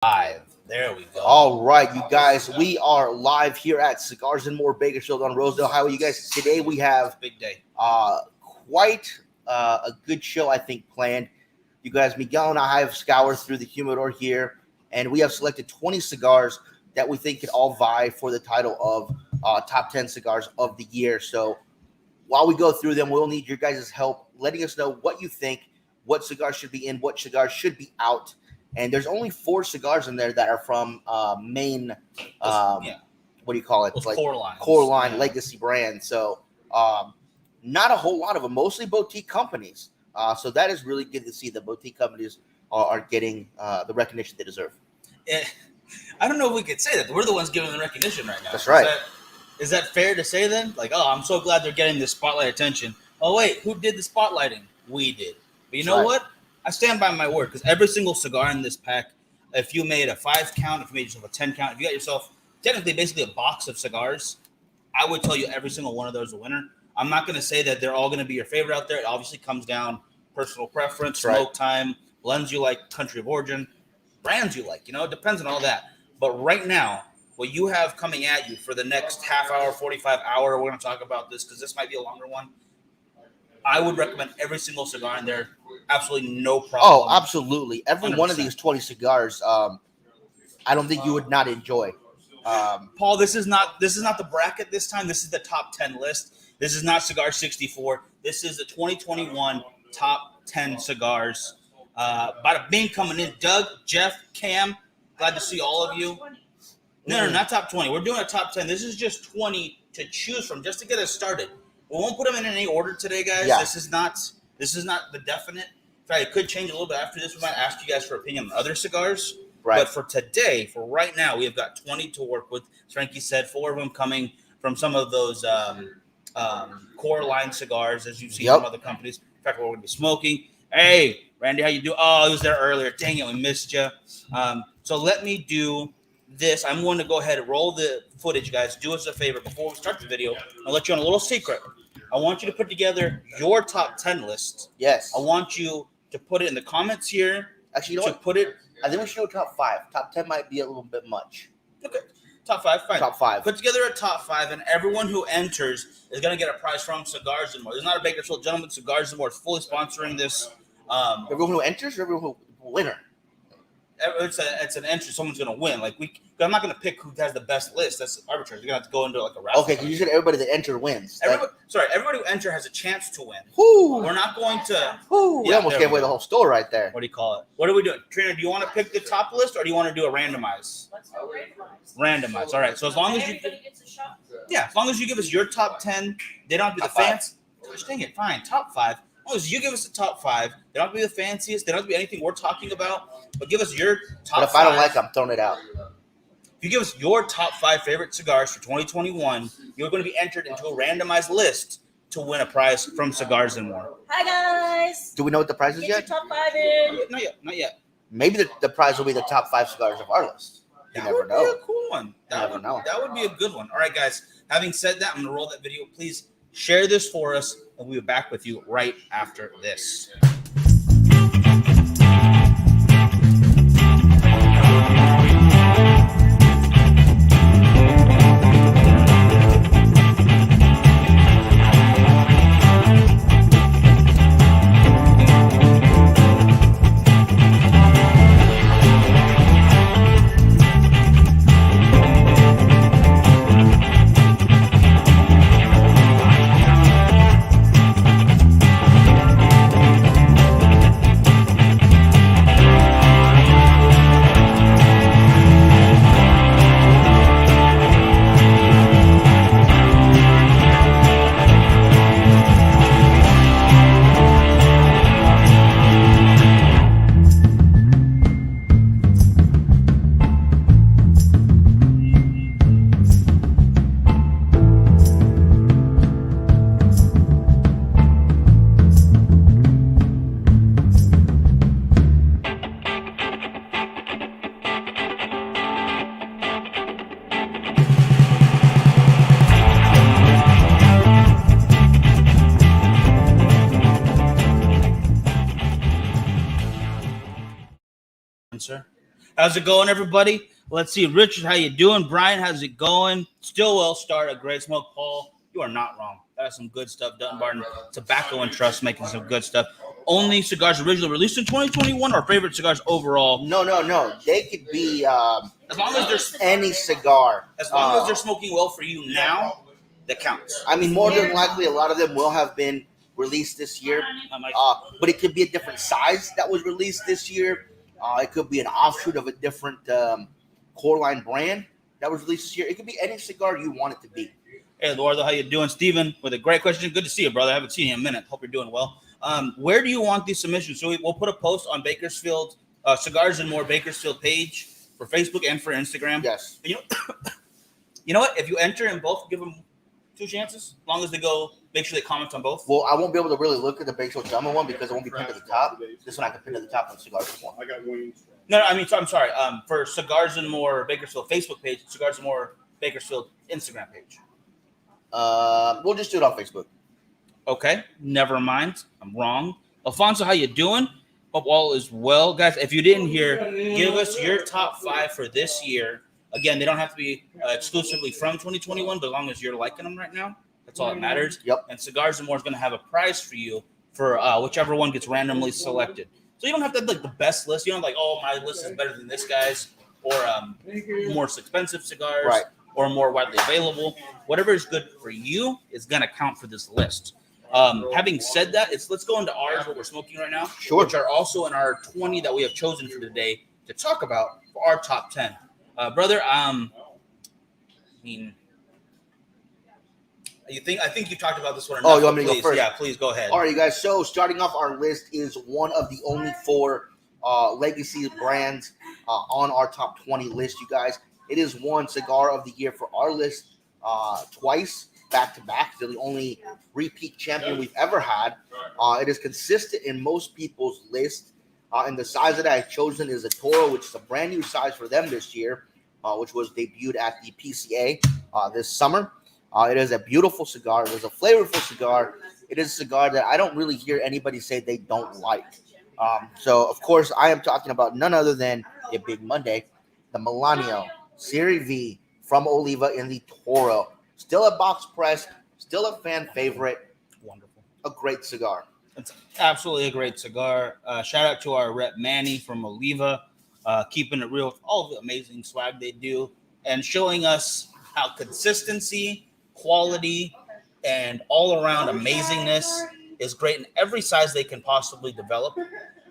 Live. There we go. All right, you guys, we are live here at Cigars More Bakersfield on Rosedale Highway. You guys, today we have Big day. quite a good show, I think, planned. You guys, Miguel and I have scoured through the humidor here, and we have selected 20 cigars that we think could all vie for the title of top 10 cigars of the year. So while we go through them, we'll need your guys' help letting us know what you think, what cigars should be in, what cigars should be out. And there's only 4 cigars in there that are from main, what do you call it? Those like core line legacy brand. So not a whole lot of them, mostly boutique companies. So that is really good to see the boutique companies are getting the recognition they deserve. I don't know if we could say that. We're the ones giving the recognition right now. That's right. Is that fair to say then? Like, oh, I'm so glad they're getting this spotlight attention. Oh, wait, who did the spotlighting? We did. But you know what? I stand by my word, because every single cigar in this pack, if you made a 5 count, if you made yourself a 10 count, if you got yourself technically basically a box of cigars, I would tell you every single one of those is a winner. I'm not going to say that they're all going to be your favorite out there. It obviously comes down personal preference, smoke time, blends you like, country of origin, brands you like. You know, it depends on all that. But right now, what you have coming at you for the next half hour, 45 hour, we're going to talk about this because this might be a longer one. I would recommend every single cigar in there. Absolutely no problem. Oh, absolutely. Every 100%. One of these 20 cigars, I don't think you would not enjoy. Paul, this is not the bracket this time. This is the top 10 list. This is not Cigar 64. This is the 2021 top 10 cigars. Bada bing coming in. Doug, Jeff, Cam, glad to see all of you. No, not top 20. We're doing a top 10. This is just 20 to choose from just to get us started. We won't put them in any order today, guys. Yeah. This is not the definite. In fact, it could change a little bit after this. We might ask you guys for opinion on other cigars. Right. But for today, for right now, we have got 20 to work with. As Frankie said, 4 of them coming from some of those core line cigars, as you've seen from other companies. In fact, we're going to be smoking. Hey, Randy, how you doing? Oh, he was there earlier. Dang it, we missed you. So let me do this. I'm going to go ahead and roll the footage, guys. Do us a favor before we start the video. I'll let you on a little secret. I want you to put together your top 10 list. Yes. I want you to put it in the comments here. Actually, you know what? I think we should go top 5. Top 10 might be a little bit much. Okay. Top 5, fine. Top 5. Put together a top 5, and everyone who enters is going to get a prize from Cigars More. There's not a Bakersfield gentleman. Cigars More is fully sponsoring this. Everyone who enters or everyone who winner? It's an entry. Someone's going to win. I'm not going to pick who has the best list. That's arbitrary. You're going to have to go into like a raffle. Okay, because you said everybody that entered wins. Everybody who enters has a chance to win. Whoo. We're not going to. We almost gave away the whole store right there. What do you call it? What are we doing? Trina, do you want to pick the top list or do you want to do a randomize? Let's go randomize. Randomize. All right. So as long as everybody gets a shot. Yeah, as long as you give us your top 10, they don't have to be the fancy. Gosh dang it, fine. Top 5. As long as you give us the top 5, they don't have to be the fanciest. They don't have to be anything we're talking about. But give us your top 5. But if I don't like them, I'm throwing it out. If you give us your top 5 favorite cigars for 2021, you're going to be entered into a randomized list to win a prize from Cigars and More. Hi, guys. Do we know what the prize is Get yet? your top 5 in. Not yet. Maybe the prize will be the top 5 cigars of our list. You never know. That would be a cool one. That would be a good one. All right, guys. Having said that, I'm going to roll that video. Please share this for us, and we'll be back with you right after this. How's it going, everybody? Let's see. Richard, how you doing? Brian, how's it going? Stillwell start a great smoke. Paul, you are not wrong. That's some good stuff. Dunbarton Tobacco and Trust making some good stuff. Only cigars originally released in 2021. Our favorite cigars overall. No. They could be As long as there's any cigar. as long as they're smoking well for you now, that counts. I mean, more than likely, a lot of them will have been released this year. But it could be a different size that was released this year. It could be an offshoot of a different core line brand that was released this year. It could be any cigar you want it to be. Hey, Eduardo, how you doing? Steven, with a great question. Good to see you, brother. I haven't seen you in a minute. Hope you're doing well. Where do you want these submissions? So we'll put a post on Bakersfield, Cigars and More Bakersfield page for Facebook and for Instagram. Yes. You know what? If you enter in both, give them 2 chances. As long as they go, make sure they comment on both. Well, I won't be able to really look at the Bakersfield Drummer one because it won't be pinned to the top. This one I can pin to the top on Cigars More. I got wings. No, I mean, I'm sorry. For Cigars and More Bakersfield Facebook page, Cigars and More Bakersfield Instagram page. We'll just do it on Facebook. Okay, never mind. I'm wrong. Alfonso, how you doing? Hope all is well. Guys, if you didn't hear, give us your top 5 for this year. Again, they don't have to be exclusively from 2021, but as long as you're liking them right now, that's all that matters. Yep. And Cigars and More is going to have a prize for you for whichever one gets randomly selected. So you don't have to have like the best list. You don't like, oh, my list is better than this guy's, or more expensive cigars, Right. or more widely available. Whatever is good for you is going to count for this list. Having said that, let's go into ours, what we're smoking right now, Sure. which are also in our 20 that we have chosen for today to talk about for our top 10. Brother, I think you talked about this one enough. Oh, you want me to go Please, first? Yeah, please go ahead. All right, you guys. So starting off our list is one of the only 4 legacy brands on our top 20 list, you guys. It is won Cigar of the Year for our list twice, back to back. They're the only repeat champion we've ever had. It is consistent in most people's list. And the size that I've chosen is a Toro, which is a brand new size for them this year, which was debuted at the PCA this summer. It is a beautiful cigar. It is a flavorful cigar. It is a cigar that I don't really hear anybody say they don't like. So, of course, I am talking about none other than a Big Monday, the Melanio Serie V from Oliva in the Toro. Still a box press, still a fan favorite. Wonderful. A great cigar. It's absolutely a great cigar. Shout out to our rep Manny from Oliva, keeping it real with all the amazing swag they do and showing us how consistency, quality, and all-around amazingness is great in every size they can possibly develop,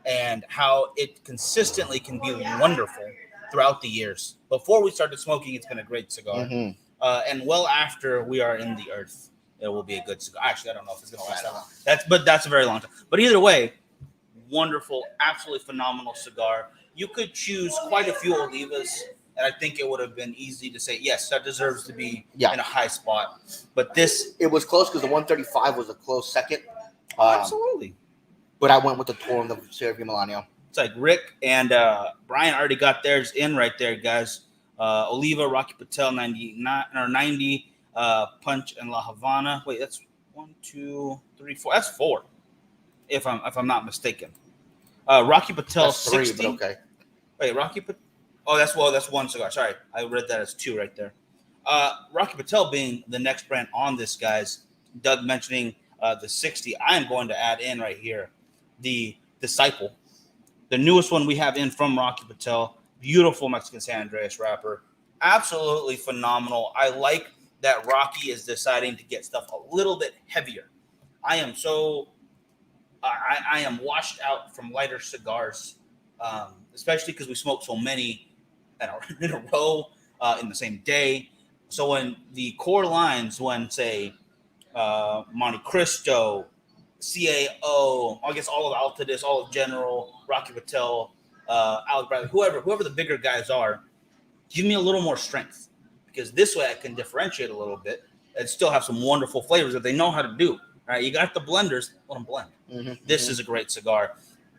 and how it consistently can be wonderful throughout the years. Before we started smoking, it's been a great cigar. Mm-hmm. And well after we are in the earth, it will be a good cigar. Actually, I don't know if it's going to last that long. That's a very long time. But either way, wonderful, absolutely phenomenal cigar. You could choose quite a few Olivas, and I think it would have been easy to say, yes, that deserves to be in a high spot. But this... It was close because the 135 was a close second. Absolutely. But I went with the Toro and the Serie V Melanio. It's like Rick and Brian already got theirs in right there, guys. Oliva, Rocky Patel, 90, Punch and La Havana. Wait, that's 1, 2, 3, 4. That's 4, if I'm not mistaken. Rocky Patel, That's 3, 60. but okay. Wait, Rocky Patel. Oh, that's 1 cigar. Sorry, I read that as 2 right there. Rocky Patel being the next brand on this, guys. Doug mentioning the 60. I am going to add in right here the Disciple, the newest one we have in from Rocky Patel. Beautiful Mexican San Andreas wrapper. Absolutely phenomenal. I like that Rocky is deciding to get stuff a little bit heavier. I am washed out from lighter cigars, especially because we smoke so many in a row in the same day. So when the core lines, say, Monte Cristo, CAO, I guess all of Altadis, all of General, Rocky Patel, Alec Bradley, whoever the bigger guys are, give me a little more strength, because this way I can differentiate a little bit and still have some wonderful flavors that they know how to do. All right, you got the blenders, let them blend. Mm-hmm. This is a great cigar.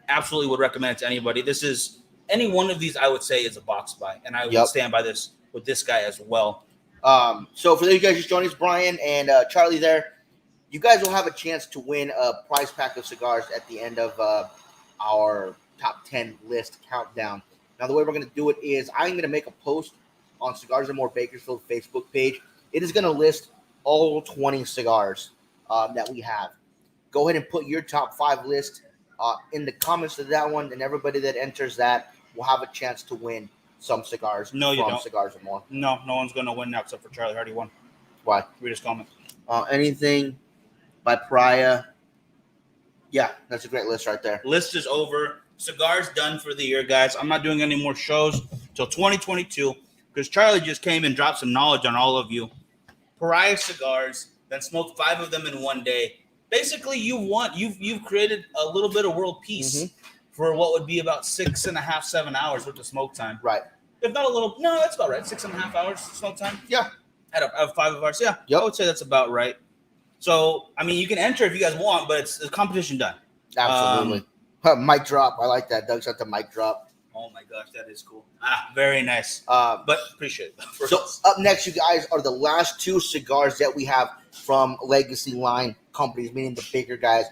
Absolutely would recommend it to anybody. This is any one of these, I would say, is a box buy, and I would stand by this with this guy as well. So for you guys just joining us, Brian and Charlie there, you guys will have a chance to win a prize pack of cigars at the end of our top 10 list countdown. Now, the way we're going to do it is I'm going to make a post on Cigars More Bakersfield Facebook page. It is going to list all 20 cigars that we have. Go ahead and put your top 5 list in the comments of that one, and everybody that enters that will have a chance to win some cigars No, you from don't. Cigars More. No one's going to win now except for Charlie. Already won. Why? Read his comment. Anything by Pariah. Yeah, that's a great list right there. List is over. Cigars done for the year, guys. I'm not doing any more shows till 2022 because Charlie just came and dropped some knowledge on all of you. Pariah cigars, then smoked 5 of them in one day. Basically, you've created a little bit of world peace for what would be about 6.5, 7 hours worth of smoke time. Right. If not a little, no, that's about right. 6.5 hours smoke time. Yeah. Out of 5 of ours, yeah. Yep. I would say that's about right. So, I mean, you can enter if you guys want, but it's the competition done. Absolutely. Mic drop. I like that. Doug said the mic drop. Oh my gosh, that is cool. Very nice. But appreciate it. So up next, you guys, are the last 2 cigars that we have from legacy line companies, meaning the bigger guys,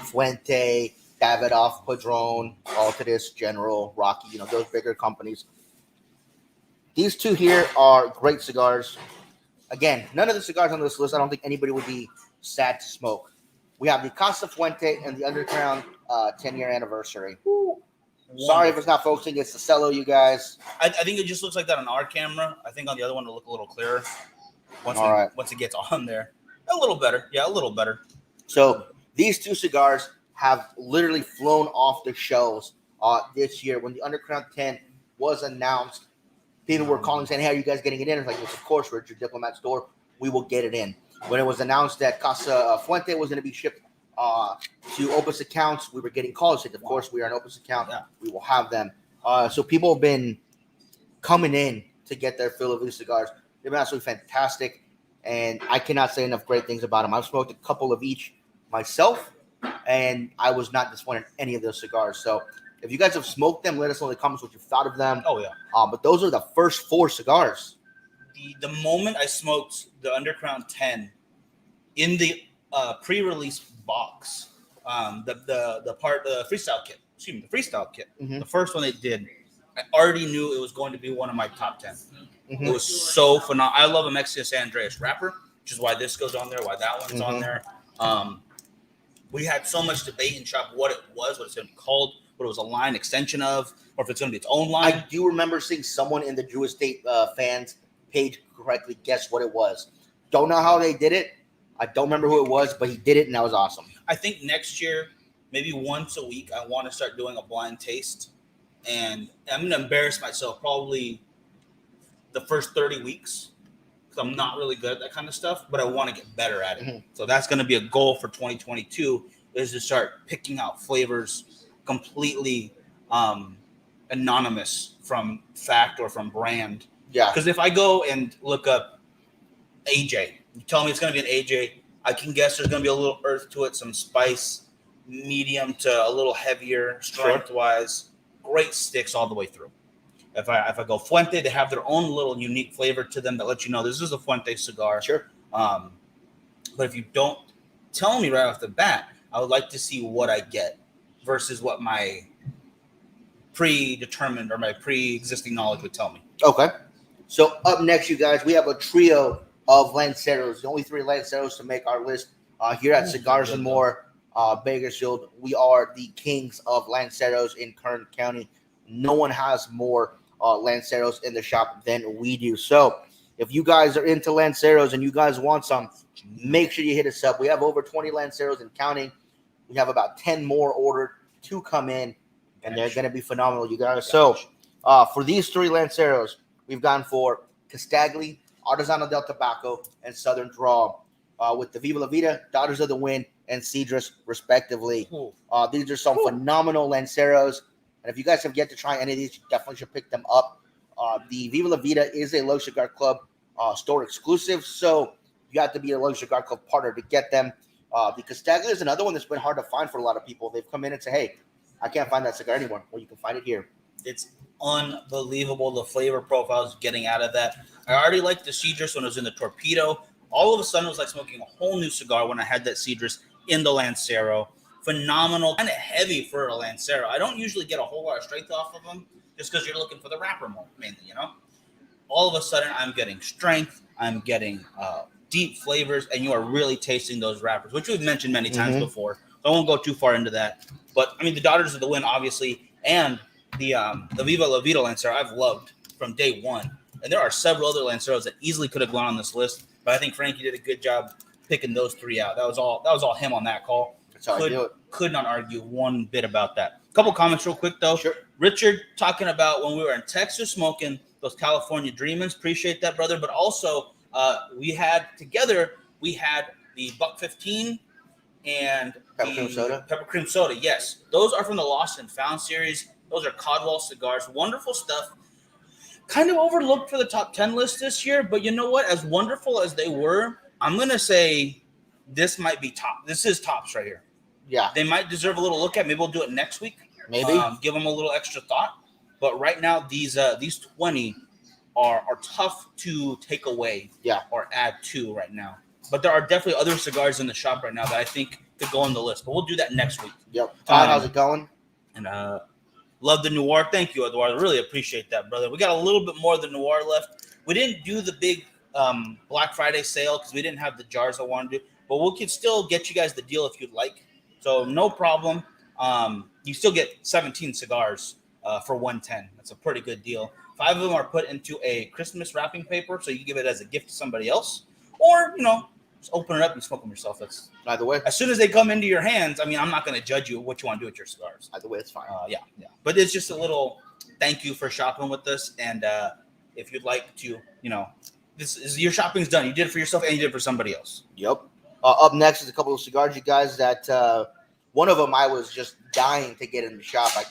Fuente, Davidoff, Padron, Altadis, General, Rocky, those bigger companies. These 2 here are great cigars. Again, none of the cigars on this list, I don't think anybody would be sad to smoke. We have the Casa Fuente and the Underground 10-year anniversary. Sorry if it's not focusing. It's the cello, you guys. I think it just looks like that on our camera. I think on the other one it'll look a little clearer once it gets on there. A little better. Yeah, a little better. So these 2 cigars have literally flown off the shelves this year. When the Underground 10 was announced, people were calling saying, hey, are you guys getting it in? It's like, yes, of course, we're at your Diplomat store. We will get it in. When it was announced that Casa Fuente was going to be shipped to Opus accounts, we were getting calls. Said, of course, we are an Opus account. Yeah. We will have them. So people have been coming in to get their fill of these cigars. They've been absolutely fantastic, and I cannot say enough great things about them. I've smoked a couple of each myself, and I was not disappointed in any of those cigars. So if you guys have smoked them, let us know in the comments what you thought of them. Oh, yeah. But those are the first 4 cigars. The moment I smoked the Underground 10 in the pre-release box, the freestyle kit. Excuse me, the freestyle kit. Mm-hmm. The first one they did, I already knew it was going to be one of my top 10. Mm-hmm. It was so phenomenal. I love a Mexican San Andreas wrapper, which is why this goes on there, why that one's on there. We had so much debate in shop what it was, what it's going to be called, what it was a line extension of, or if it's going to be its own line. I do remember seeing someone in the Drew Estate fans page correctly guess what it was. Don't know how they did it. I don't remember who it was, but he did it, and that was awesome. I think next year, maybe once a week, I want to start doing a blind taste. And I'm going to embarrass myself probably the first 30 weeks because I'm not really good at that kind of stuff, but I want to get better at it. Mm-hmm. So that's going to be a goal for 2022 is to start picking out flavors completely anonymous from fact or from brand. Yeah. Because if I go and look up AJ, you tell me it's going to be an AJ, I can guess there's going to be a little earth to it, some spice, medium to a little heavier strength-wise. Great sticks all the way through. If I go Fuente, they have their own little unique flavor to them that lets you know this is a Fuente cigar. Sure. But if you don't tell me right off the bat, I would like to see what I get versus what my predetermined or my pre-existing knowledge would tell me. Okay. So up next, you guys, we have a trio of Lanceros, the only 3 Lanceros to make our list here at Cigars and More Bakersfield. We are the kings of Lanceros in Kern County. No one has more Lanceros in the shop than we do. So if you guys are into Lanceros and you guys want some, make sure you hit us up. We have over 20 Lanceros and counting. We have about 10 more ordered to come in, and they're going to be phenomenal, you guys. So for these 3 Lanceros, we've gone for Castagli, Artisanal del Tobacco, and Southern Draw, with the Viva La Vida, Daughters of the Wind, and Cedrus, respectively. These are some phenomenal Lanceros, and if you guys have yet to try any of these, you definitely should pick them up. The Viva La Vida is a Low Cigar Club store exclusive, so you have to be a Low Cigar Club partner to get them. The Castagli is another one that's been hard to find for a lot of people. They've come in and say, hey, I can't find that cigar anymore. Well, you can find it here. It's unbelievable the flavor profiles getting out of that. I already liked the Cedrus when it was in the Torpedo. All of a sudden, it was like smoking a whole new cigar when I had that Cedrus in the Lancero. phenomenal, kind of heavy for a Lancero. I don't usually get a whole lot of strength off of them just because you're looking for the wrapper more, mainly, All of a sudden, I'm getting strength. I'm getting deep flavors, and you are really tasting those wrappers, which we've mentioned many times before. So I won't go too far into that. But, I mean, the Daughters of the Wind, obviously, and the Viva La Vida Lancero I've loved from day one. And there are several other Lanceros that easily could have gone on this list, but I think Frankie did a good job picking those three out. That was all him on that call. That's how I do it. Could not argue one bit about that. A couple comments real quick, though. Sure. Richard talking about when we were in Texas smoking those California Dreamers. Appreciate that, brother. But also, we had the Buck 15 and Pepper Cream Soda. Yes. Those are from the Lost and Found series. Those are Codwell cigars. Wonderful stuff. Kind of overlooked for the top 10 list this year, but you know what? As wonderful as they were, I'm going to say this might be top. This is tops right here. Yeah. They might deserve a little look at. Maybe we'll do it next week. Maybe. Give them a little extra thought. But right now, these 20 are tough to take away or add to right now. But there are definitely other cigars in the shop right now that I think could go on the list. But we'll do that next week. Yep. Todd, how's it going? And love the Noir. Thank you, Eduardo. Really appreciate that, brother. We got a little bit more of the Noir left. We didn't do the big Black Friday sale because we didn't have the jars I wanted to do. But we could still get you guys the deal if you'd like. So no problem. You still get 17 cigars for $110. That's a pretty good deal. 5 of them are put into a Christmas wrapping paper, so you can give it as a gift to somebody else. Or, just open it up and smoke them yourself. That's either way. As soon as they come into your hands, I mean, I'm not going to judge you what you want to do with your cigars. Either way, it's fine. Yeah. But it's just a little thank you for shopping with us. And if you'd like to, this is your shopping's done. You did it for yourself and you did it for somebody else. Yep. Up next is a couple of cigars, you guys, that one of them I was just dying to get in the shop. I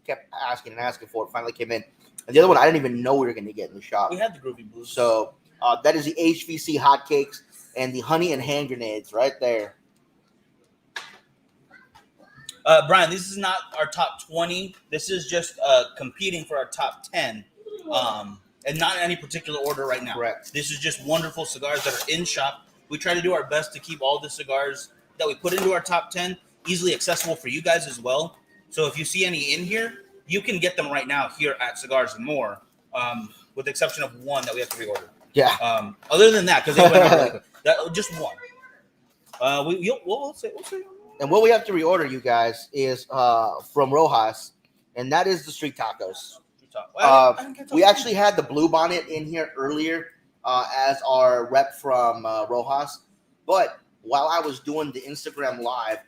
kept asking for it. Finally came in. And the other one I didn't even know we were going to get in the shop. We had the Groovy Blues. So that is the HVC hotcakes and the honey and hand grenades right there. Brian, this is not our top 20. This is just competing for our top 10. And not in any particular order right now. Correct. This is just wonderful cigars that are in shop. We try to do our best to keep all the cigars that we put into our top 10 easily accessible for you guys as well. So if you see any in here, you can get them right now here at Cigars More, with the exception of one that we have to reorder. Yeah. Other than that, because they went out really quick. Just one. We'll say. And what we have to reorder, you guys, is from Rojas, and that is the street tacos. We actually had the Blue Bonnet in here earlier as our rep from Rojas, but while I was doing the Instagram live,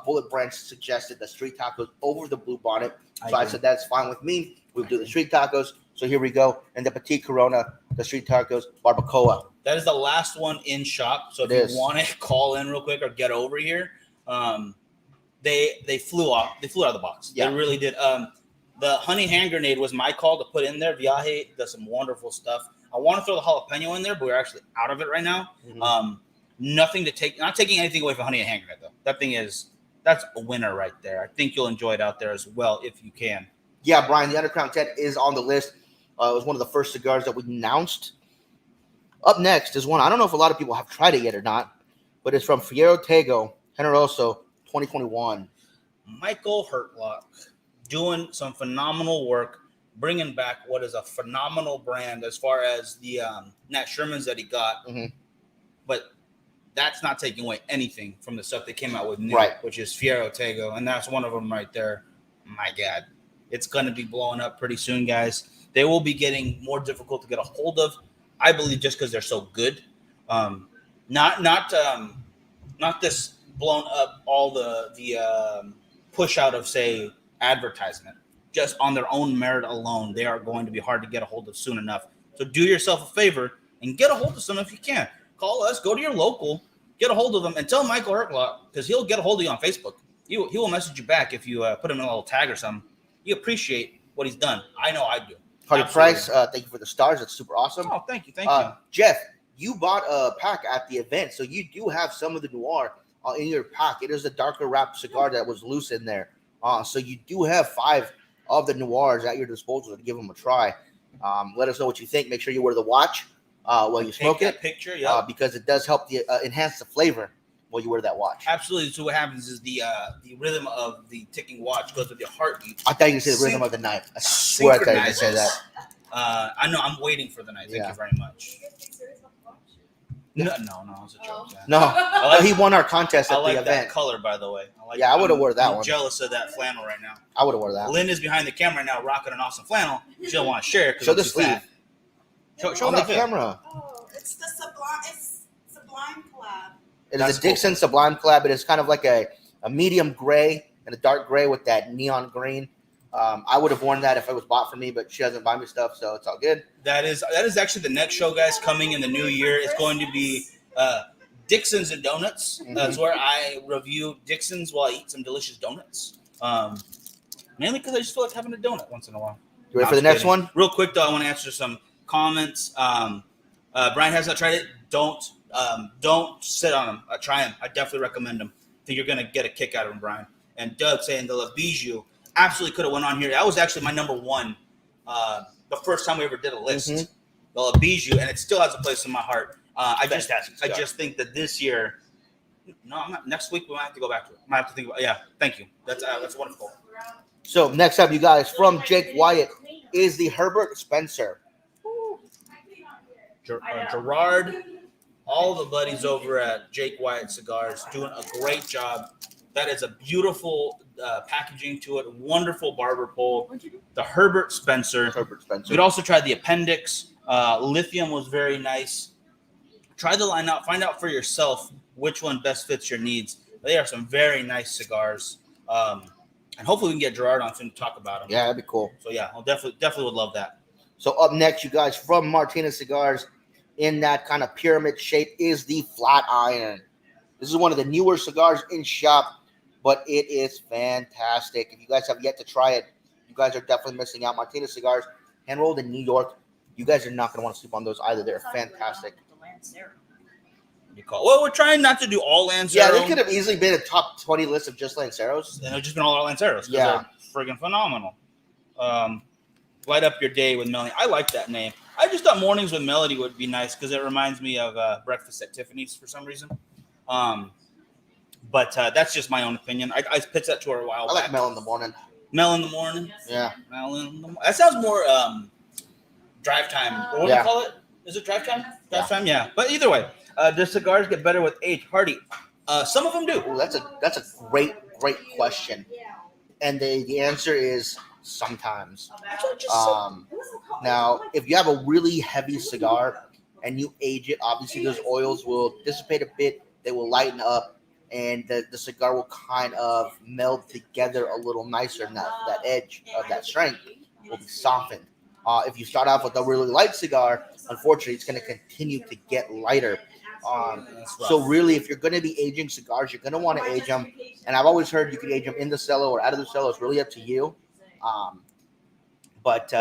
Bullet Branch suggested the street tacos over the Blue Bonnet, so I said that's fine with me. We'll do the street tacos. So here we go, and the Petite Corona, the street tacos, barbacoa. That is the last one in shop. So if you want to call in real quick or get over here, they flew out. They flew out of the box. Yeah. They really did. The honey hand grenade was my call to put in there. Viaje does some wonderful stuff. I want to throw the jalapeno in there, but we're actually out of it right now. Mm-hmm. Nothing to take. Not taking anything away from honey and hand grenade though. That's a winner right there. I think you'll enjoy it out there as well if you can. Yeah, Brian, the Underground 10 is on the list. It was one of the first cigars that we announced. Up next is one I don't know if a lot of people have tried it yet or not, but it's from Fierro Tego Generoso 2021. Michael Hertlock doing some phenomenal work, bringing back what is a phenomenal brand as far as the Nat Shermans that he got. Mm-hmm. But that's not taking away anything from the stuff they came out with new, which is Fierro Tego, and that's one of them right there. My God. It's going to be blowing up pretty soon, guys. They will be getting more difficult to get a hold of, I believe, just because they're so good. Not this blown up all the push out of, say, advertisement. Just on their own merit alone, they are going to be hard to get a hold of soon enough. So do yourself a favor and get a hold of some if you can. Call us, go to your local, get a hold of them, and tell Michael Hertlock, because he'll get a hold of you on Facebook. He will message you back if you put him in a little tag or something. You appreciate what he's done. I know I do. Hardy Price, thank you for the stars. That's super awesome. Oh, thank you. Jeff, you bought a pack at the event, so you do have some of the Noir in your pack. It is a darker wrapped cigar that was loose in there. So you do have 5 of the Noirs at your disposal to give them a try. Let us know what you think. Make sure you wear the watch while you smoke it. Picture, because it does help enhance the flavor while you wear that watch. Absolutely. So what happens is the rhythm of the ticking watch goes with your heartbeat. I thought you said the rhythm of the knife. I swear I thought you said that. I know. I'm waiting for the night. Thank you very much. No, it's a joke. Yeah. No, he won our contest I at like the that event. color, by the way. I would have wore that I'm one. jealous of that flannel right now. I would have wore that. Lynn is behind the camera now, rocking an awesome flannel. She don't want to share it. Show the sleeve. Show on the camera. Oh, it's the Sublime collab. It is a Dixon Sublime collab. It is kind of like a medium gray and a dark gray with that neon green. I would have worn that if it was bought for me, but she doesn't buy me stuff, so it's all good. That is actually the next show, guys, coming in the new year. It's going to be Dixon's and Donuts. Mm-hmm. That's where I review Dixon's while I eat some delicious donuts. Mainly because I just feel like having a donut once in a while. You ready for the next one? Real quick, though, I want to answer some comments. Brian has not tried it. Don't sit on them. Try them. I definitely recommend them. I think you're going to get a kick out of them, Brian. And Doug saying the La Bijou absolutely could have went on here. That was actually my number one the first time we ever did a list. The La Bijou, and it still has a place in my heart. I just think that this year, I'm not. Next week we might have to go back to it. Might have to think about. Yeah, thank you. That's wonderful. So next up, you guys, from Jake Wyatt is the Herbert Spencer. Gerard, all the buddies over at Jake Wyatt Cigars doing a great job. That is a beautiful packaging to it. Wonderful barber pole. The Herbert Spencer. You could also try the Appendix. Lithium was very nice. Try the line out. Find out for yourself which one best fits your needs. They are some very nice cigars. And hopefully we can get Gerard on soon to talk about them. Yeah, that'd be cool. So yeah, I'll definitely would love that. So up next, you guys, from Martinez Cigars, in that kind of pyramid shape, is the Flat Iron. This is one of the newer cigars in shop, but it is fantastic. If you guys have yet to try it, you guys are definitely missing out. Martinez Cigars, hand rolled in New York. You guys are not going to want to sleep on those either. They're fantastic. Well, we're trying not to do all Lanceros. Yeah, they could have easily been a top 20 list of just Lanceros. And it's just been all our Lanceros. Yeah. They're friggin' phenomenal. Light up your day with Melody. I like that name. I just thought Mornings with Melody would be nice because it reminds me of Breakfast at Tiffany's for some reason. But that's just my own opinion. I pitched that to her a while back. I like Mel in the morning. Mel in the morning? Yeah. Mel in the morning. That sounds more drive time. What do you call it? Is it drive time? Drive time, yeah. But either way, do cigars get better with age? Hardy. Some of them do. Ooh, that's a great question. And the answer is sometimes. Now, if you have a really heavy cigar and you age it, obviously those oils will dissipate a bit. They will lighten up, and the cigar will kind of meld together a little nicer, and that edge of that strength will be softened. If you start off with a really light cigar, unfortunately, it's going to continue to get lighter. So really, if you're going to be aging cigars, you're going to want to age them. And I've always heard you can age them in the cellar or out of the cellar. It's really up to you. But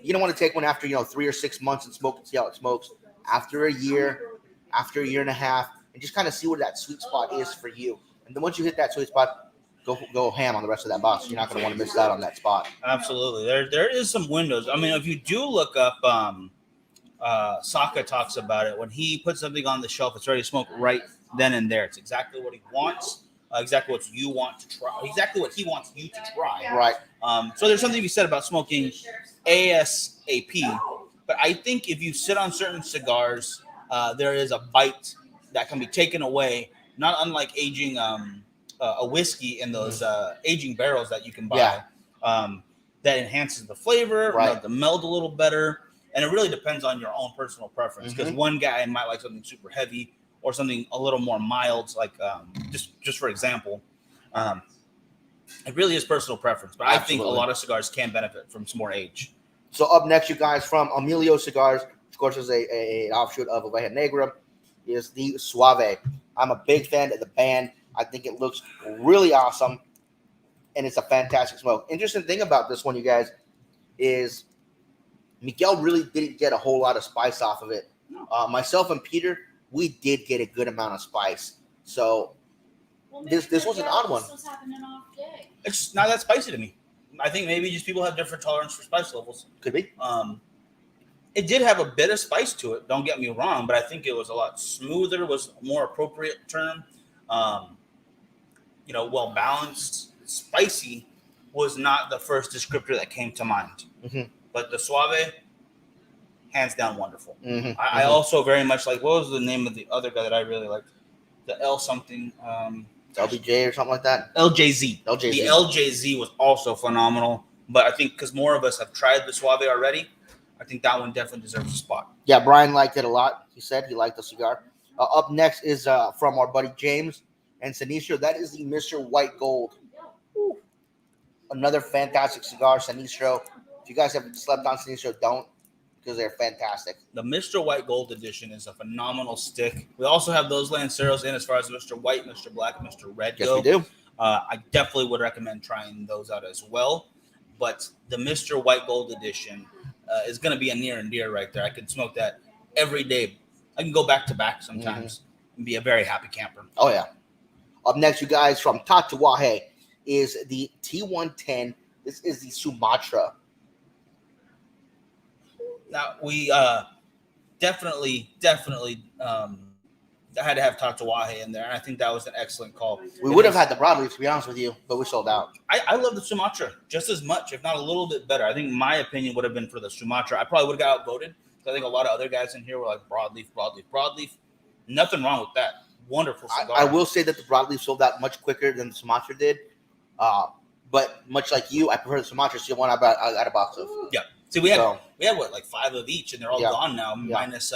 you don't want to take one after 3 or 6 months and smoke and see how it smokes. After a year and a half, and just kind of see where that sweet spot is for you. And then once you hit that sweet spot, go ham on the rest of that box. You're not going to want to miss out on that spot. Absolutely. There is some windows. I mean, if you do look up, Saka talks about it. When he puts something on the shelf, it's ready to smoke right then and there. It's exactly what he wants, exactly what you want to try, exactly what he wants you to try. Right. So there's something to be said about smoking ASAP. But I think if you sit on certain cigars, there is a bite that can be taken away, not unlike aging a whiskey in those aging barrels that you can buy. That enhances the flavor, the meld a little better. And it really depends on your own personal preference, because one guy might like something super heavy or something a little more mild, like just for example. It really is personal preference, but I think a lot of cigars can benefit from some more age. So up next, you guys, from Emilio Cigars, of course, is an offshoot of Oveja Negra, is the Suave. I'm a big fan of the band. I think it looks really awesome, and it's a fantastic smoke. Interesting thing about this one, you guys, is Miguel really didn't get a whole lot of spice off of it. Myself and Peter, we did get a good amount of spice. So this was an odd one. It's not that spicy to me. I think maybe just people have different tolerance for spice levels. Could be. It did have a bit of spice to it. Don't get me wrong, but I think it was a lot smoother. Was a more appropriate term. well balanced, spicy was not the first descriptor that came to mind. Mhm. But the Suave, hands down, wonderful. Mhm. I also very much like, what was the name of the other guy that I really liked? The L something. LBJ or something like that. LJZ. LJZ. The LJZ was also phenomenal. But I think because more of us have tried the Suave already, I think that one definitely deserves a spot. Yeah, Brian liked it a lot. He said he liked the cigar. Up next is from our buddy James and Sinistro. That is the Mr. White Gold. Woo. Another fantastic cigar, Sinistro. If you guys haven't slept on Sinistro, don't, because they're fantastic. The Mr. White Gold edition is a phenomenal stick. We also have those Lanceros in as far as Mr. White, Mr. Black, and Mr. Red Yes, go. we do. I definitely would recommend trying those out as well. But the Mr. White Gold edition is going to be a near and dear right there. I could smoke that every day. I can go back to back sometimes and be a very happy camper. Oh, yeah. Up next, you guys, from Tatuaje is the T110. This is the Sumatra. Now, we definitely had to have Tatuaje in there, and I think that was an excellent call. We would have had the broadleaf, to be honest with you, but we sold out. I love the Sumatra just as much, if not a little bit better. I think my opinion would have been for the Sumatra. I probably would have got outvoted. I think a lot of other guys in here were like broadleaf. Nothing wrong with that. Wonderful cigar. I will say that the broadleaf sold out much quicker than the Sumatra did. But much like you, I prefer the Sumatra. So one I got a box of. Yeah. See, we had what, like 5 of each, and they're all gone now, minus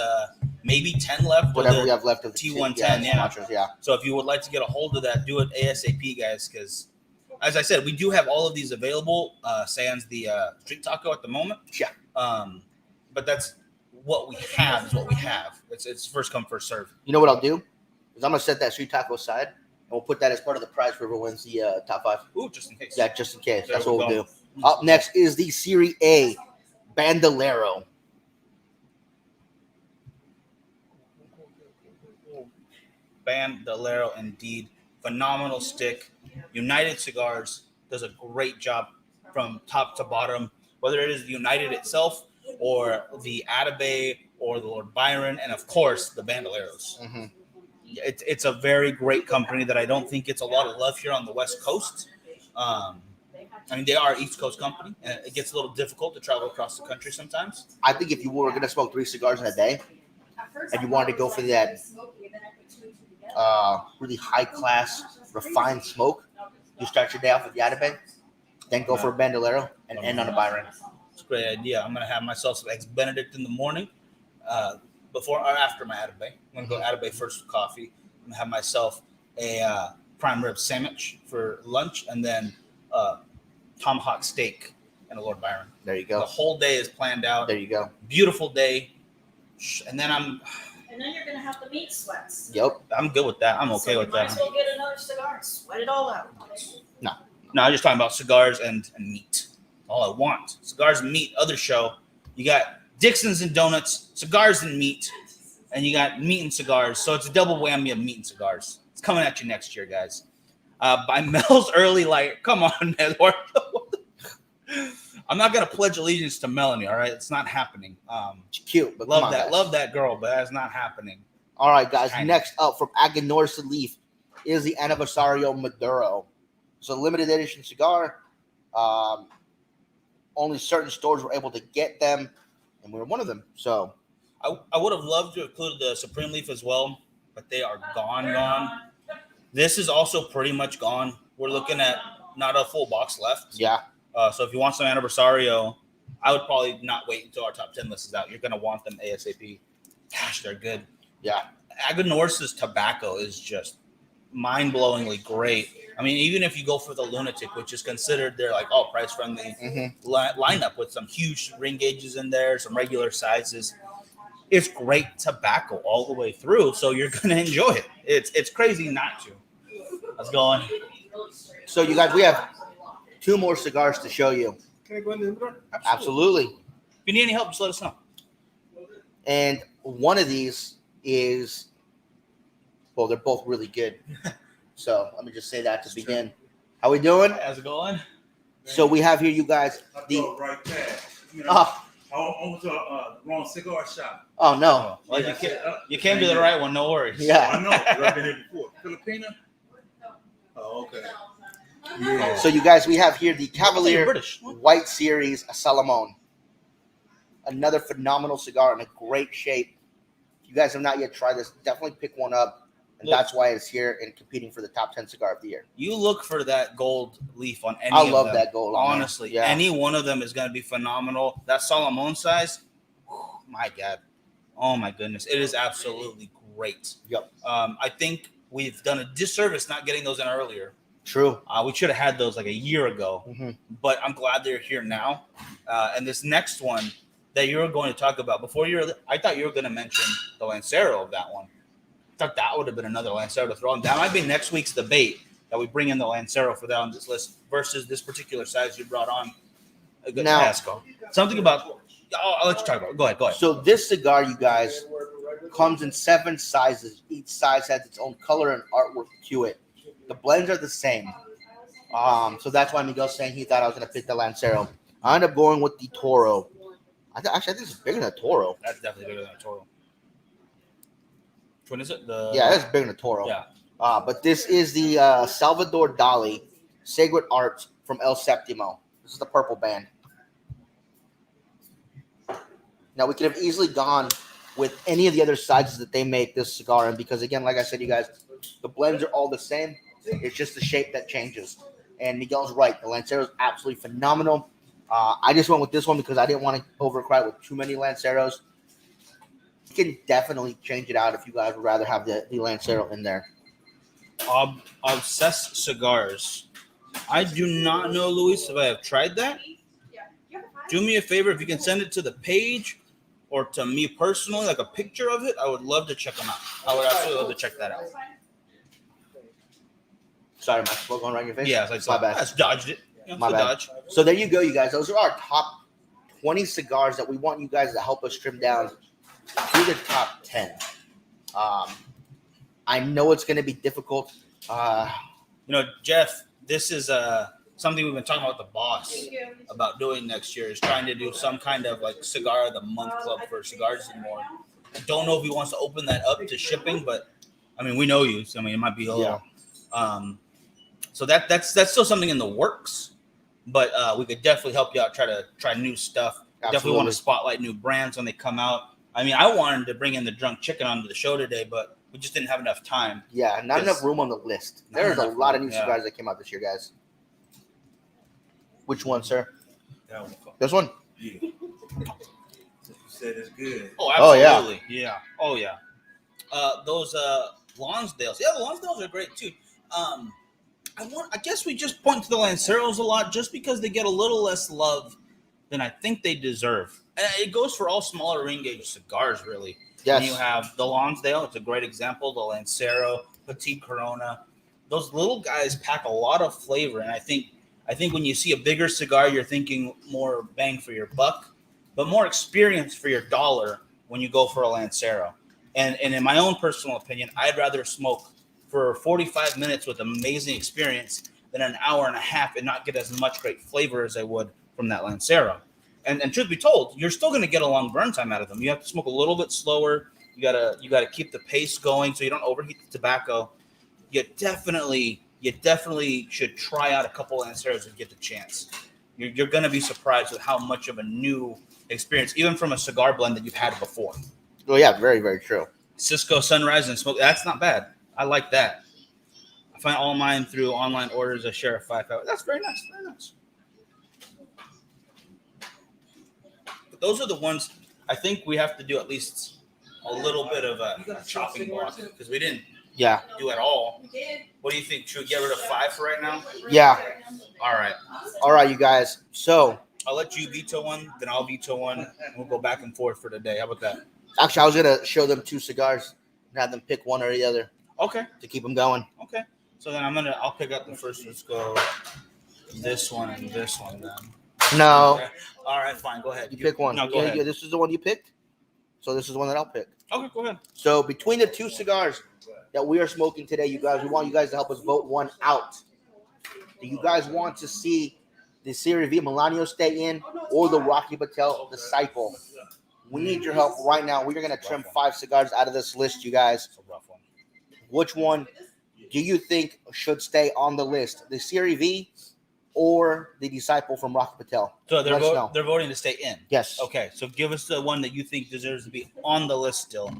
maybe 10 left. Whatever we have left of the T110. Sumatras, yeah. So if you would like to get a hold of that, do it ASAP, guys, because as I said, we do have all of these available. Sans the street taco at the moment. Yeah. But that's what we have. Is what we have. It's first come first serve. You know what I'll do? Is I'm gonna set that street taco aside, and we'll put that as part of the prize for whoever wins the top 5. Ooh, just in case. Yeah, just in case. There That's we what we'll go. do. Up next is the Serie A Bandolero. Bandolero, indeed. Phenomenal stick. United Cigars does a great job from top to bottom, whether it is the United itself or the Atabey or the Lord Byron, and of course the Bandoleros. Mm-hmm. It's a very great company that I don't think gets a lot of love here on the West Coast. I mean, they are an East Coast company, and it gets a little difficult to travel across the country sometimes. I think if you were gonna smoke 3 cigars in a day, and you wanted to go for that really high class, refined smoke, you start your day off with the Atabey, then go for a Bandolero, and end on a Byron. It's a great idea. I'm gonna have myself some eggs Benedict in the morning, before or after my Atabey. I'm gonna go Atabey first with coffee. I'm gonna have myself a prime rib sandwich for lunch, and then tomahawk steak and a Lord Byron. There you The go. whole day is planned out. There you go. Beautiful day, and then And then you're gonna have the meat sweats. I'm good with that. I'm okay So with you might that. as well get another cigar and sweat it all out. No, I'm just talking about cigars and meat. All I want. Cigars and meat. Other show. You got Dixon's and donuts, cigars and meat, and you got meat and cigars. So it's a double whammy of meat and cigars. It's coming at you next year, guys. By Mel's Early Light. Come on, man. I'm not gonna pledge allegiance to Melanie. All right, it's not happening. It's cute, but Love come on, that. guys. Love that girl, but that's not happening. All right, guys. Kinda. Next up from Aganor Salif is the Aniversario Maduro. It's a limited edition cigar. Only certain stores were able to get them, and we were one of them. So I would have loved to include the Supreme Leaf as well, but they are gone. This is also pretty much gone. We're looking at not a full box left. yeah, So if you want some Anniversario, I would probably not wait until our top 10 list is out. You're going to want them ASAP. Gosh, they're good. yeah. Aganorsa's tobacco is just mind-blowingly great. I mean, even if you go for the Lunatic, which is considered their price-friendly lineup with some huge ring gauges in there, some regular sizes, it's great tobacco all the way through. So you're going to enjoy it. It's crazy not to. Let's go on. So you guys, we have 2 more cigars to show you. Can I go in the door? Absolutely. If you need any help, just let us know. And one of these is, well, they're both really good. So let me just say that to begin. How we doing? How's it going? So we have here, you guys, I the drove right past. oh, I went to the wrong cigar shop. oh no, Well, Yeah, you came to the right one. No worries. Yeah. I know. 'cause I've been here before. Filipina? Oh, okay. So you guys, we have here the Cavalier British. White Series Salomon. Another phenomenal cigar in a great shape. If you guys have not yet tried this, definitely pick one up. And Look. that's why it's here and competing for the top 10 cigar of the year. You look for that gold leaf on any I of love them. that gold on there. Honestly, Yeah. any one of them is going to be phenomenal. That Solomon size, whew, my God. Oh, my goodness. It is absolutely great. Yep. I think we've done a disservice not getting those in earlier. True. We should have had those like a year ago, but I'm glad they're here now. And this next one that you're going to talk about, I thought you were going to mention the Lancero of that one. I thought that would have been another Lancero to throw in. That might be next week's debate that we bring in the Lancero for that on this list versus this particular size you brought on. Now- Pascal. Something about. I'll let you talk about it. Go ahead. So this cigar, you guys, comes in 7 sizes. Each size has its own color and artwork to it. The blends are the same. So that's why Miguel's saying he thought I was going to pick the Lancero. I ended up going with the Toro. Actually, I think it's bigger than a Toro. That's definitely bigger than a Toro. Which one is it? Yeah, that's bigger than a Toro. Yeah. But this is the Salvador Dali Sacred Arts from El Septimo. This is the purple band. Now, we could have easily gone with any of the other sizes that they make this cigar in because, again, like I said, you guys, the blends are all the same. It's just the shape that changes. And Miguel's right. The Lancero is absolutely phenomenal. I just went with this one because I didn't want to overcrowd with too many Lanceros. You can definitely change it out if you guys would rather have the Lancero in there. Obsessed Cigars. I do not know, Luis, if I have tried that. Do me a favor, if you can send it to the page or to me personally, like a picture of it, I would love to check them out. I would absolutely love to check that out. Sorry, my smoke going right in your face? Yeah, it's like My bad. I just dodged it. Yeah, My it's a bad. dodge. So there you go, you guys. Those are our top 20 cigars that we want you guys to help us trim down to the top 10. I know it's going to be difficult. Jeff, this is something we've been talking about with the boss about doing next year is trying to do some kind of like cigar of the month club for Cigars More. I don't know if he wants to open that up to shipping, but I mean, we know you. So I mean, it might be a little. So that's still something in the works, but we could definitely help you out. Try new stuff. Definitely want to spotlight new brands when they come out. I mean, I wanted to bring in the Drunk Chicken onto the show today, but we just didn't have enough time. Yeah, not enough room on the list. There's a lot of new cigars that came out this year, guys. Which one, sir? That one. This one? Yeah. You said it's good. Oh, Oh, yeah. absolutely. Yeah. Oh, yeah. Those Lonsdales. Yeah, the Lonsdales are great, too. I guess we just point to the Lanceros a lot just because they get a little less love than I think they deserve. And it goes for all smaller ring gauge cigars, really. Yes. And you have the Lonsdale. It's a great example. The Lancero, Petite Corona. Those little guys pack a lot of flavor. And I think when you see a bigger cigar, you're thinking more bang for your buck, but more experience for your dollar when you go for a Lancero. And in my own personal opinion, I'd rather smoke for 45 minutes with amazing experience than an hour and a half and not get as much great flavor as I would from that Lancero. And truth be told, you're still going to get a long burn time out of them. You have to smoke a little bit slower. You gotta keep the pace going so you don't overheat the tobacco. You definitely should try out a couple of Lanceros and get the chance. You're going to be surprised with how much of a new experience, even from a cigar blend that you've had before. Oh, yeah, very, very true. Cisco Sunrise and Smoke, that's not bad. I like that. I find all mine through online orders. I share a 5-hour. That's very nice. Very nice. But those are the ones I think we have to do at least a little bit of a chopping block because we didn't Yeah. do it all. What do you think? Should we get rid of 5 for right now? Yeah. All right. All right, you guys. So, I'll let you veto one, then I'll veto one, and we'll go back and forth for today. How about that? actually, I was going to show them 2 cigars and have them pick one or the other Okay. to keep them going. Okay. So then I'll pick up the first. Let's go this one and this one then. No. Okay. All right, fine. Go ahead. You pick one. No, go ahead. This is the one you picked. So this is the one that I'll pick. Okay, go ahead. So between the 2 cigars that we are smoking today, you guys, we want you guys to help us vote one out. Do you guys want to see the Serie V Milano stay in or the Rocky Patel Disciple? We need your help right now. We're going to trim 5 cigars out of this list, you guys. It's a rough one. Which one do you think should stay on the list? The Siri V or the Disciple from Rocky Patel? So Let us know. they're voting to stay in. Yes. Okay, so give us the one that you think deserves to be on the list still,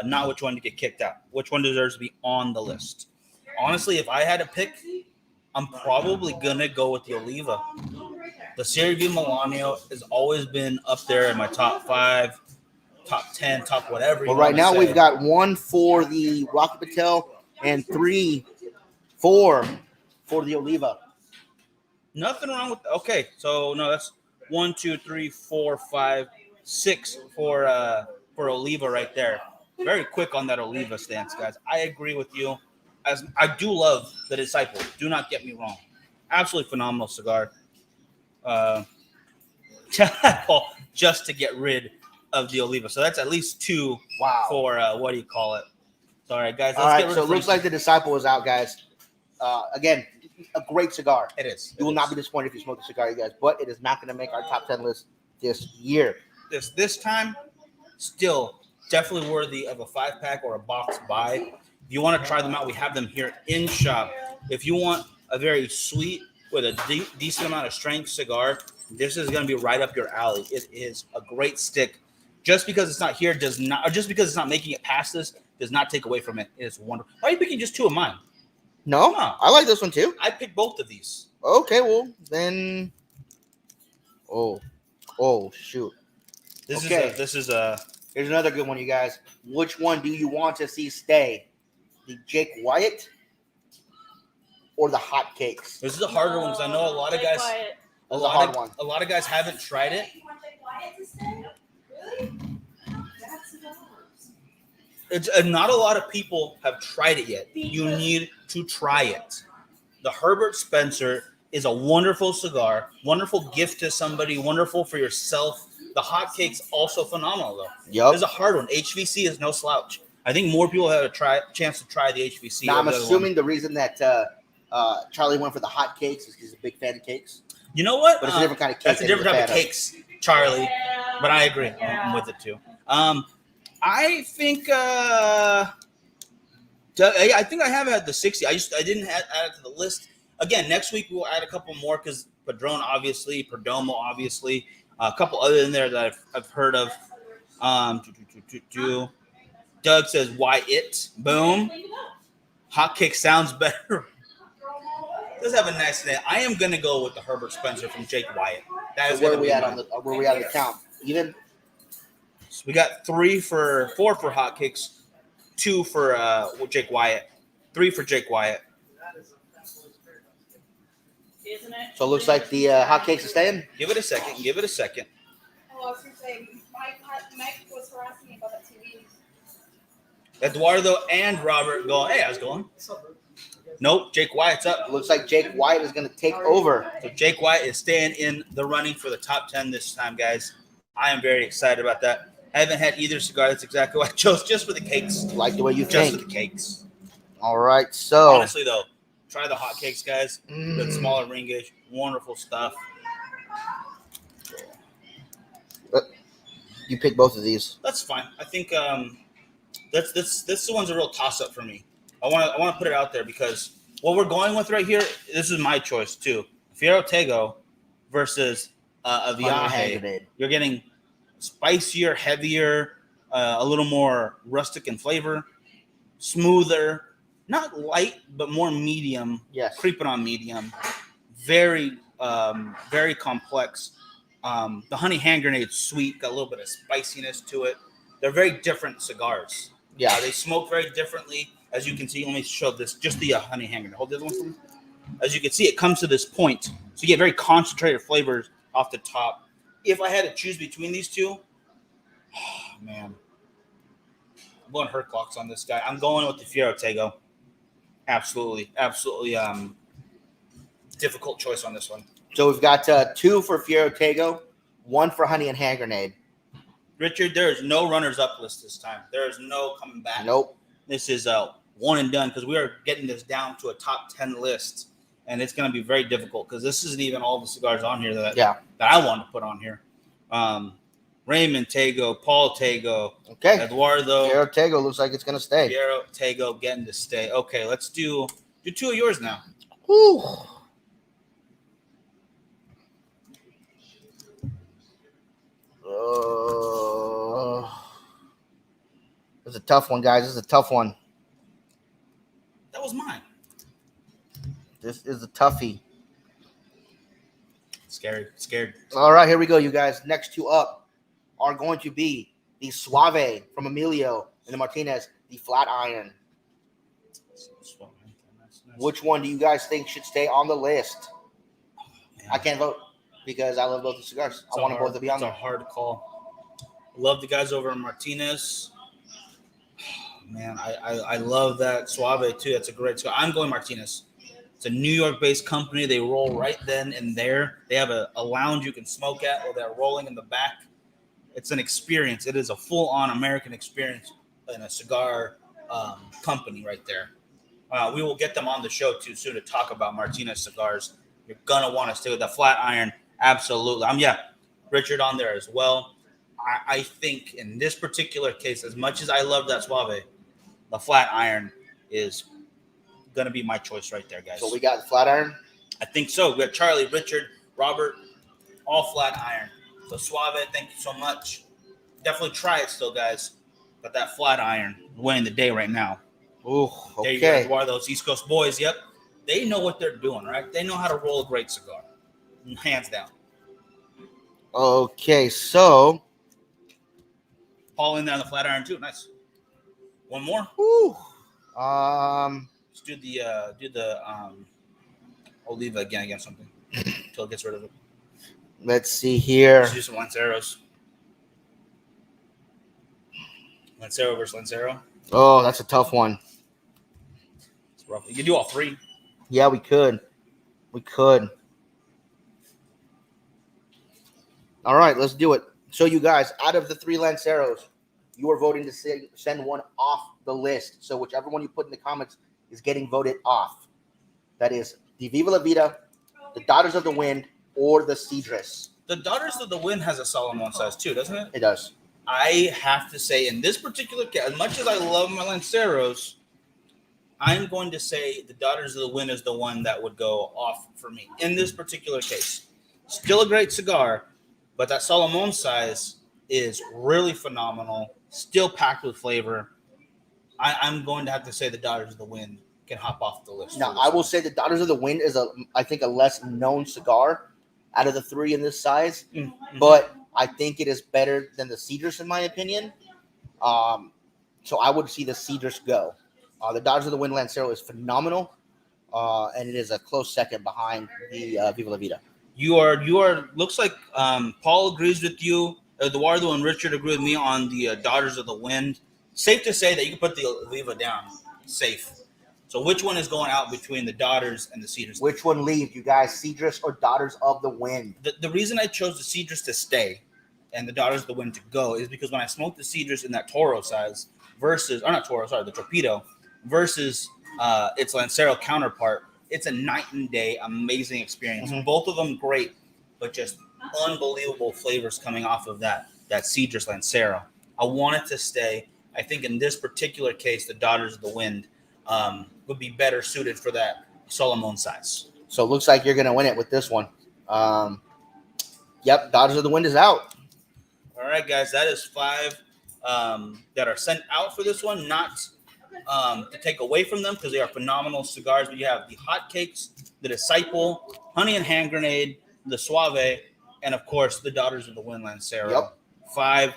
not which one to get kicked out. Which one deserves to be on the list? Honestly, if I had to pick, I'm probably gonna go with the Oliva. The Siri V Milano has always been up there in my top 5, top 10, top whatever. Well, right now we've got 1 for the Rocky Patel and 3, 4 for the Oliva. Nothing wrong with. Okay, so no, that's 1, 2, 3, 4, 5, 6 for Oliva right there. Very quick on that Oliva stance, guys. I agree with you. As I do love the Disciple. Do not get me wrong. Absolutely phenomenal cigar. Just to get rid of the Oliva. So that's at least 2 Wow. for what do you call it? So, all right, guys. All right, so it looks like the Disciple is out, guys. Again, a great cigar. It is. You will not be disappointed if you smoke the cigar, you guys, but it is not going to make our top 10 list this year. This time, still definitely worthy of a 5-pack or a box buy. If you want to try them out, we have them here in shop. If you want a very sweet with a decent amount of strength cigar, this is going to be right up your alley. It is a great stick. Just because it's not here does not, or just because it's not making it past this does not take away from it. It is wonderful. Why are you picking just 2 of mine? No, Come on. I like this one too. I picked both of these. Okay, well then. Oh, shoot. This Okay. is a Here's another good one, you guys. Which one do you want to see stay? The Jake Wyatt or the Hot Cakes? This is a harder one because I know a lot of guys. A This is a hard lot one. of a lot of guys haven't tried it. You want Jake Wyatt to stay? Really? That's cigars. It's not a lot of people have tried it yet. You need to try it. The Herbert Spencer is a wonderful cigar, wonderful gift to somebody, wonderful for yourself. The hotcakes also phenomenal though. Yep. There's a hard one. HVC is no slouch. I think more people have a chance to try the HVC. Now, I'm over the other assuming one. the reason that Charlie went for the Hot Cakes is because he's a big fan of cakes. You know what? But it's a different kind of cake. That's a that different he's type of fan cakes, Charlie. Yeah. But I agree. Yeah. I'm with it too. I think I have had the 60. I didn't add it to the list. Again, next week we'll add a couple more because Padron, obviously, Perdomo, obviously, a couple other in there that I've heard of. Doug says, "Why it?" Boom. Hotcake sounds better. Does have a nice name. I am gonna go with the Herbert Spencer from Jake Wyatt. That is So where gonna are we be at mine. on the where we at on the count? Even? So we got 4 for hotcakes, 2 for Jake Wyatt, 3 for Jake Wyatt. Isn't it? So it looks like the Hot Cakes are staying. Give it a second. Oh, I was going to say, Mike was harassing me about that TV. Eduardo and Robert going, hey, how's it going? Nope, Jake Wyatt's up. It looks like Jake Wyatt is going to take over. So Jake Wyatt is staying in the running for the top 10 this time, guys. I am very excited about that. I haven't had either cigar. That's exactly what I chose, just for the cakes. Like the way you Just think. for the cakes. All right, so Honestly, though, try the hot cakes, guys. The smaller ring gauge, wonderful stuff. you pick both of these. That's fine. I think this one's a real toss up for me. I want to put it out there because what we're going with right here, this is my choice too. Fierro Tego versus a Viaje. You're getting spicier, heavier, a little more rustic in flavor, smoother, not light but more medium. Yes. Creeping on medium. Very very complex. The honey hand grenade's sweet, got a little bit of spiciness to it. They're very different cigars. Yeah. They smoke very differently. As you can see, let me show this, just the honey hand grenade. Hold the other one for me. As you can see, it comes to this point. So you get very concentrated flavors off the top. If I had to choose between these two, oh, man. I'm going hurt clocks on this guy. I'm going with the Fierro Tego. Absolutely. Difficult choice on this one. So we've got 2 for Fierro Tego, 1 for Honey and Hand Grenade. Richard, there is no runners-up list this time. There is no coming back. Nope. This is one and done because we are getting this down to a top 10 list, and it's going to be very difficult because this isn't even all the cigars on here that I wanted to put on here. Raymond Tego, Paul Tego, Okay. Eduardo, Piero Tego looks like it's gonna stay. Piero Tego getting to stay. Okay, let's do 2 of yours now. Whew. This is a tough one, guys. This is a tough one. That was mine. This is a toughie. Scared. All right, here we go, you guys. Next two up are going to be the Suave from Emilio and the Martinez, the Flat Iron. Which one do you guys think should stay on the list? I can't vote because I love both the cigars. I want them both to be on there. It's a hard call. Love the guys over in Martinez. Man, I love that Suave too. That's a great cigar. I'm going Martinez. It's a New York-based company. They roll right then and there. They have a lounge you can smoke at, or they're rolling in the back. It's an experience. It is a full-on American experience in a cigar company right there. We will get them on the show too soon to talk about Martinez cigars. You're gonna want to stay with the Flat Iron, absolutely. Richard on there as well. I think in this particular case, as much as I love that Suave, the Flat Iron is gonna be my choice right there, guys. So we got the Flat Iron. I think so. We got Charlie, Richard, Robert, all Flat Iron. So Suave, thank you so much. Definitely try it still, guys. But that Flat Iron winning the day right now. Ooh, There you go. okay. You are those East Coast boys. Yep. They know what they're doing, right? They know how to roll a great cigar. Hands down. Okay, so Paul in there on the Flat Iron too. Nice. One more. whew, Let's do the Oliva again something until it gets rid of it. let's see here. Let's do some Lanceros. Lancero versus Lancero. Oh, that's a tough one. It's rough. You can do all three. Yeah, we could. We could. All right, let's do it. So, you guys, out of the three Lanceros, you are voting to send one off the list. So, whichever one you put in the comments is getting voted off. That is the Viva La Vida, the Daughters of the Wind, or the Cedrus. The Daughters of the Wind has a Solomon size too, doesn't it? It does. I have to say, in this particular case, as much as I love my Lanceros, I'm going to say the Daughters of the Wind is the one that would go off for me in this particular case. Still a great cigar, but that Solomon size is really phenomenal, still packed with flavor. I'm going to have to say the Daughters of the Wind can hop off the list. Now, I will say the Daughters of the Wind is, I think, a less known cigar out of the three in this size, but I think it is better than the Cedrus in my opinion. So I would see the Cedrus go. The Daughters of the Wind Lancero is phenomenal, and it is a close second behind the Viva La Vida. You are. Looks like Paul agrees with you. Eduardo and Richard agree with me on the Daughters of the Wind. Safe to say that you can put the Oliva down. Safe. So which one is going out between the Daughters and the Cedrus? Which one leaves, you guys? Cedrus or Daughters of the Wind? The reason I chose the Cedrus to stay and the Daughters of the Wind to go is because when I smoked the Cedrus in that Toro size versus, or not Toro, sorry, the Torpedo versus its Lancero counterpart, it's a night and day amazing experience. Mhm. Both of them great, but just unbelievable flavors coming off of that Cedrus Lancero. I want it to stay. I think in this particular case, the Daughters of the Wind would be better suited for that Solomon size. So it looks like you're going to win it with this one. Yep, Daughters of the Wind is out. All right, guys, that is 5 that are sent out for this one. Not to take away from them because they are phenomenal cigars. But you have the Hotcakes, the Disciple, Honey and Hand Grenade, the Suave, and of course the Daughters of the Wind Lancero. Yep. 5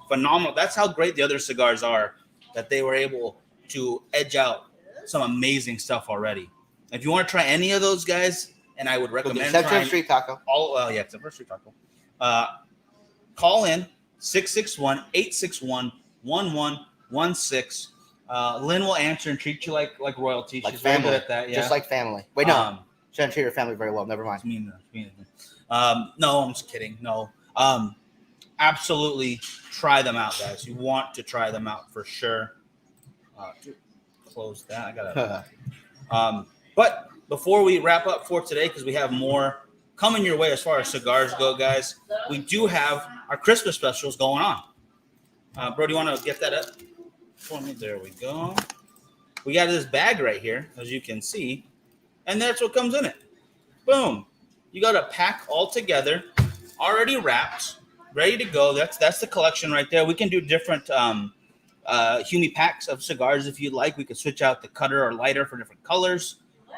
phenomenal. That's how great the other cigars are, that they were able to edge out some amazing stuff already. If you want to try any of those guys, and I would recommend Except for trying Street Taco. except for Street Taco. Call in 661-861-1116. Lynn will answer and treat you like royalty. Like She's very family. good at that. Yeah. Just like family. Wait, no. She doesn't treat her family very well. Never mind. It's mean. No, I'm just kidding. No. Absolutely try them out, guys. You want to try them out for sure. Close that. I gotta. But before we wrap up for today, because we have more coming your way as far as cigars go, guys, we do have our Christmas specials going on. Bro, do you want to get that up for me? There we go. We got this bag right here, as you can see, and that's what comes in it. Boom. You got a pack all together, already wrapped, ready to go. That's the collection right there. We can do different Humi packs of cigars if you'd like. We could switch out the cutter or lighter for different colors.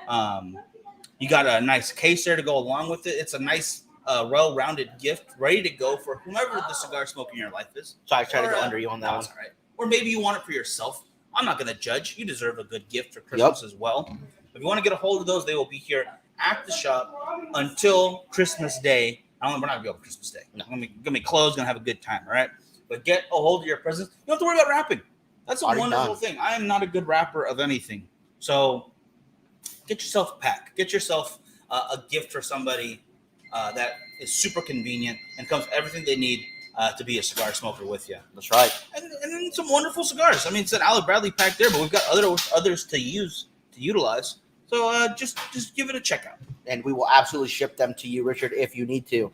You got a nice case there to go along with it. It's a nice, well-rounded gift, ready to go for whomever the cigar smoker in your life is. So I tried to go under you on that one. All right. Or maybe you want it for yourself. I'm not going to judge. You deserve a good gift for Christmas as well. If you want to get a hold of those, they will be here at the shop until Christmas Day. We're not going to be open Christmas Day. No. We're going to be closed, going to have a good time, all right? But get a hold of your presents. You don't have to worry about wrapping. That's a wonderful thing. I am not a good wrapper of anything. So get yourself a pack. Get yourself a gift for somebody that is super convenient and comes with everything they need to be a cigar smoker with you. That's right. And then some wonderful cigars. I mean, it's an Alec Bradley pack there, but we've got others to utilize. So just give it a check out. And we will absolutely ship them to you, Richard, if you need to.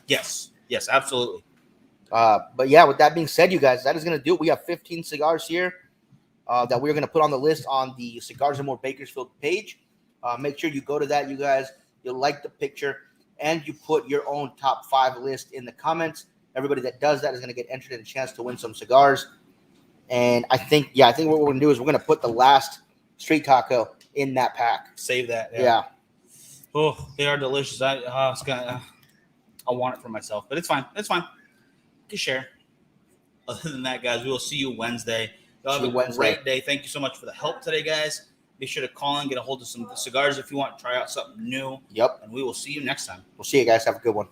Yes, absolutely. But yeah, with that being said, you guys, that is going to do it. We have 15 cigars here that we're going to put on the list on the Cigars More Bakersfield page. Make sure you go to that, you guys. You'll like the picture, and you put your own top 5 list in the comments. Everybody that does that is going to get entered in a chance to win some cigars. And I think what we're going to do is we're going to put the last street taco in that pack. Save that. Yeah. Oh, they are delicious. I want it for myself, but it's fine. It's fine. You can share. Other than that, guys, we will see you Wednesday. Y'all have a great day. Thank you so much for the help today, guys. Be sure to call and get a hold of some cigars if you want to try out something new. Yep. And we will see you next time. We'll see you guys. Have a good one.